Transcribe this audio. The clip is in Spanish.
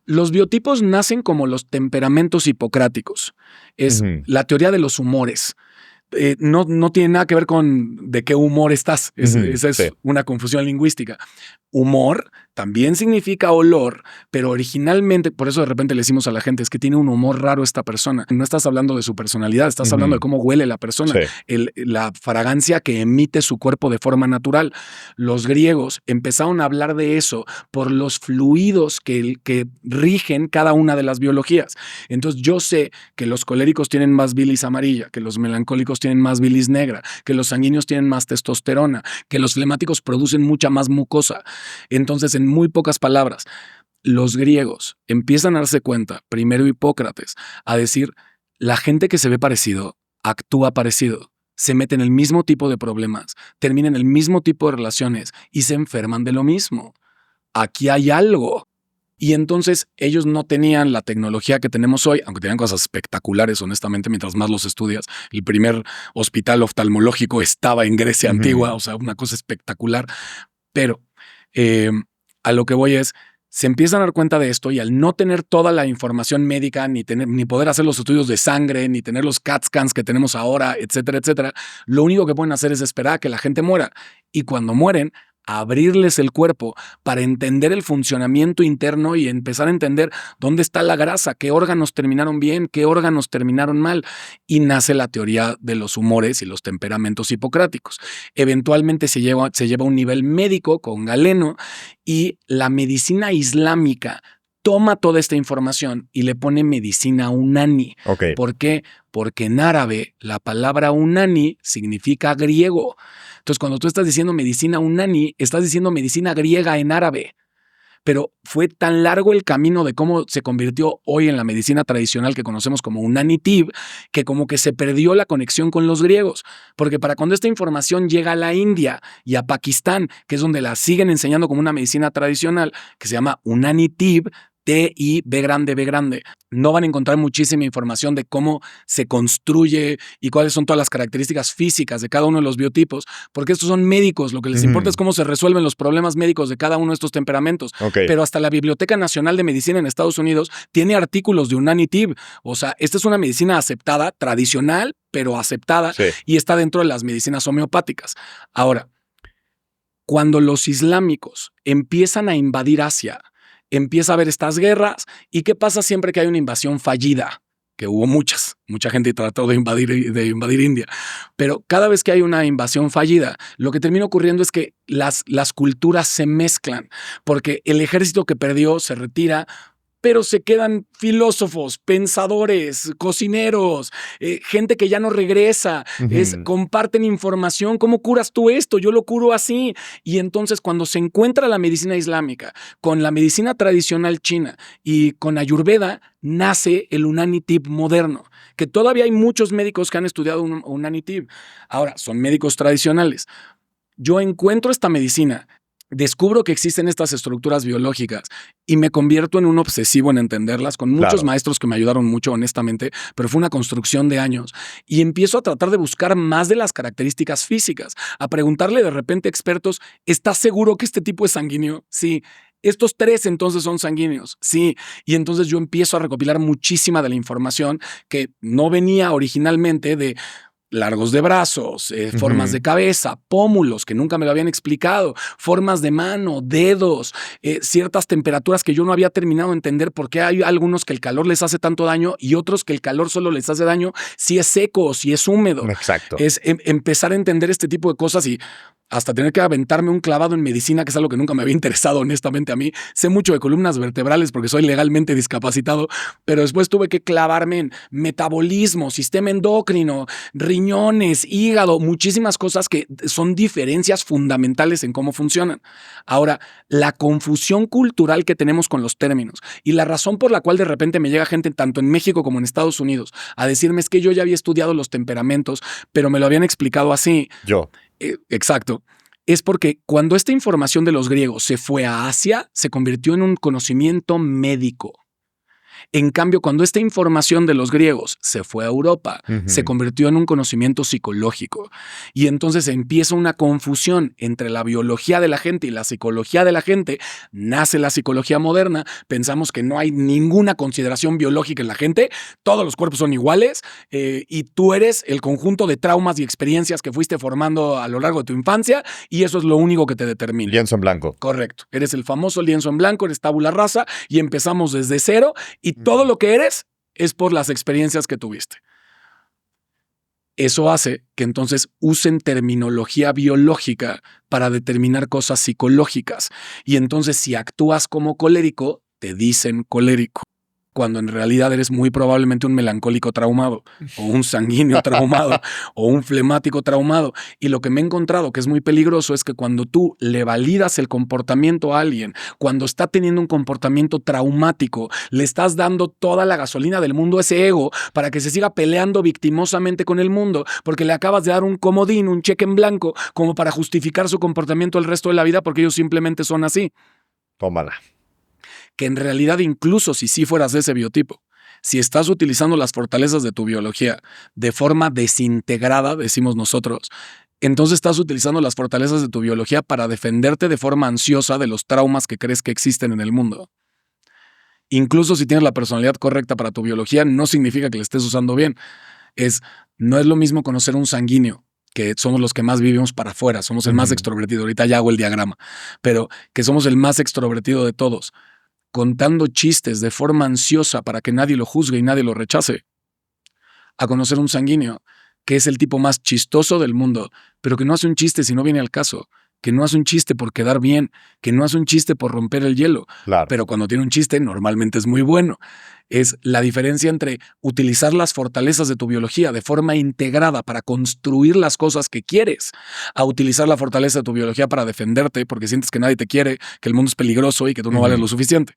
Los biotipos nacen como los temperamentos hipocráticos. Es la teoría de los humores. No tiene nada que ver con de qué humor estás. Esa es una confusión lingüística. Humor también significa olor, pero originalmente, por eso de repente le decimos a la gente, es que tiene un humor raro esta persona. No estás hablando de su personalidad, estás hablando de cómo huele la persona, la fragancia que emite su cuerpo de forma natural. Los griegos empezaron a hablar de eso por los fluidos que rigen cada una de las biologías. Entonces yo sé que los coléricos tienen más bilis amarilla, que los melancólicos tienen más bilis negra, que los sanguíneos tienen más testosterona, que los flemáticos producen mucha más mucosa. Entonces, en muy pocas palabras, los griegos empiezan a darse cuenta, primero Hipócrates, a decir, la gente que se ve parecido, actúa parecido, se mete en el mismo tipo de problemas, termina en el mismo tipo de relaciones y se enferman de lo mismo. Aquí hay algo. Y entonces ellos no tenían la tecnología que tenemos hoy, aunque tenían cosas espectaculares, honestamente, mientras más los estudias. El primer hospital oftalmológico estaba en Grecia antigua, o sea, una cosa espectacular. Pero a lo que voy es, se empiezan a dar cuenta de esto y al no tener toda la información médica, ni poder hacer los estudios de sangre, ni tener los CAT scans que tenemos ahora, etcétera, etcétera, lo único que pueden hacer es esperar a que la gente muera. Y cuando mueren, abrirles el cuerpo para entender el funcionamiento interno y empezar a entender dónde está la grasa, qué órganos terminaron bien, qué órganos terminaron mal. Y nace la teoría de los humores y los temperamentos hipocráticos. Eventualmente se lleva a un nivel médico con Galeno y la medicina islámica toma toda esta información y le pone medicina unani. ¿Por qué? Porque en árabe la palabra unani significa griego. Entonces, cuando tú estás diciendo medicina unani, estás diciendo medicina griega en árabe. Pero fue tan largo el camino de cómo se convirtió hoy en la medicina tradicional que conocemos como unani tib, que como que se perdió la conexión con los griegos. Porque para cuando esta información llega a la India y a Pakistán, que es donde la siguen enseñando como una medicina tradicional, que se llama unani tib, T-I-B grande, B grande. No van a encontrar muchísima información de cómo se construye y cuáles son todas las características físicas de cada uno de los biotipos, porque estos son médicos. Lo que les importa es cómo se resuelven los problemas médicos de cada uno de estos temperamentos. Pero hasta la Biblioteca Nacional de Medicina en Estados Unidos tiene artículos de unani tib. O sea, esta es una medicina aceptada, tradicional, pero aceptada, y está dentro de las medicinas homeopáticas. Ahora, cuando los islámicos empiezan a invadir Asia, empieza a haber estas guerras. ¿Y qué pasa siempre que hay una invasión fallida? Que hubo mucha gente trató de invadir India. Pero cada vez que hay una invasión fallida, lo que termina ocurriendo es que las culturas se mezclan, porque el ejército que perdió se retira, pero se quedan filósofos, pensadores, cocineros, gente que ya no regresa, comparten información. ¿Cómo curas tú esto? Yo lo curo así. Y entonces cuando se encuentra la medicina islámica con la medicina tradicional china y con Ayurveda, nace el unani tib moderno, que todavía hay muchos médicos que han estudiado unani tib. Ahora, son médicos tradicionales. Yo encuentro esta medicina, descubro que existen estas estructuras biológicas y me convierto en un obsesivo en entenderlas, con muchos maestros que me ayudaron mucho, honestamente, pero fue una construcción de años. Y empiezo a tratar de buscar más de las características físicas, a preguntarle de repente a expertos, ¿estás seguro que este tipo es sanguíneo? Sí. Estos 3 entonces son sanguíneos. Sí. Y entonces yo empiezo a recopilar muchísima de la información que no venía originalmente de largos de brazos, formas de cabeza, pómulos, que nunca me lo habían explicado, formas de mano, dedos, ciertas temperaturas que yo no había terminado de entender por qué hay algunos que el calor les hace tanto daño y otros que el calor solo les hace daño si es seco o si es húmedo. Exacto. Es empezar a entender este tipo de cosas y hasta tener que aventarme un clavado en medicina, que es algo que nunca me había interesado honestamente a mí. Sé mucho de columnas vertebrales porque soy legalmente discapacitado, pero después tuve que clavarme en metabolismo, sistema endocrino, riñones, hígado, muchísimas cosas que son diferencias fundamentales en cómo funcionan. Ahora, la confusión cultural que tenemos con los términos y la razón por la cual de repente me llega gente tanto en México como en Estados Unidos a decirme es que yo ya había estudiado los temperamentos, pero me lo habían explicado así. Exacto. Es porque cuando esta información de los griegos se fue a Asia, se convirtió en un conocimiento médico. En cambio, cuando esta información de los griegos se fue a Europa, se convirtió en un conocimiento psicológico. Y entonces empieza una confusión entre la biología de la gente y la psicología de la gente. Nace la psicología moderna. Pensamos que no hay ninguna consideración biológica en la gente. Todos los cuerpos son iguales y tú eres el conjunto de traumas y experiencias que fuiste formando a lo largo de tu infancia y eso es lo único que te determina. Lienzo en blanco. Correcto. Eres el famoso lienzo en blanco, eres tabula rasa y empezamos desde cero y todo lo que eres es por las experiencias que tuviste. Eso hace que entonces usen terminología biológica para determinar cosas psicológicas. Y entonces si actúas como colérico, te dicen colérico. Cuando en realidad eres muy probablemente un melancólico traumado, o un sanguíneo traumado, o un flemático traumado. Y lo que me he encontrado que es muy peligroso es que cuando tú le validas el comportamiento a alguien, cuando está teniendo un comportamiento traumático, le estás dando toda la gasolina del mundo a ese ego para que se siga peleando victimosamente con el mundo, porque le acabas de dar un comodín, un cheque en blanco, como para justificar su comportamiento el resto de la vida porque ellos simplemente son así. Tómala. Que en realidad incluso si sí fueras de ese biotipo, si estás utilizando las fortalezas de tu biología de forma desintegrada, decimos nosotros, entonces estás utilizando las fortalezas de tu biología para defenderte de forma ansiosa de los traumas que crees que existen en el mundo. Incluso si tienes la personalidad correcta para tu biología, no significa que la estés usando bien. No es lo mismo conocer un sanguíneo, que somos los que más vivimos para afuera, somos el más extrovertido. Ahorita ya hago el diagrama, pero que somos el más extrovertido de todos, contando chistes de forma ansiosa para que nadie lo juzgue y nadie lo rechace, a conocer un sanguíneo, que es el tipo más chistoso del mundo, pero que no hace un chiste si no viene al caso, que no hace un chiste por quedar bien, que no hace un chiste por romper el hielo, Claro. Pero cuando tiene un chiste normalmente es muy bueno. Es la diferencia entre utilizar las fortalezas de tu biología de forma integrada para construir las cosas que quieres, a utilizar la fortaleza de tu biología para defenderte porque sientes que nadie te quiere, que el mundo es peligroso y que tú no vales lo suficiente.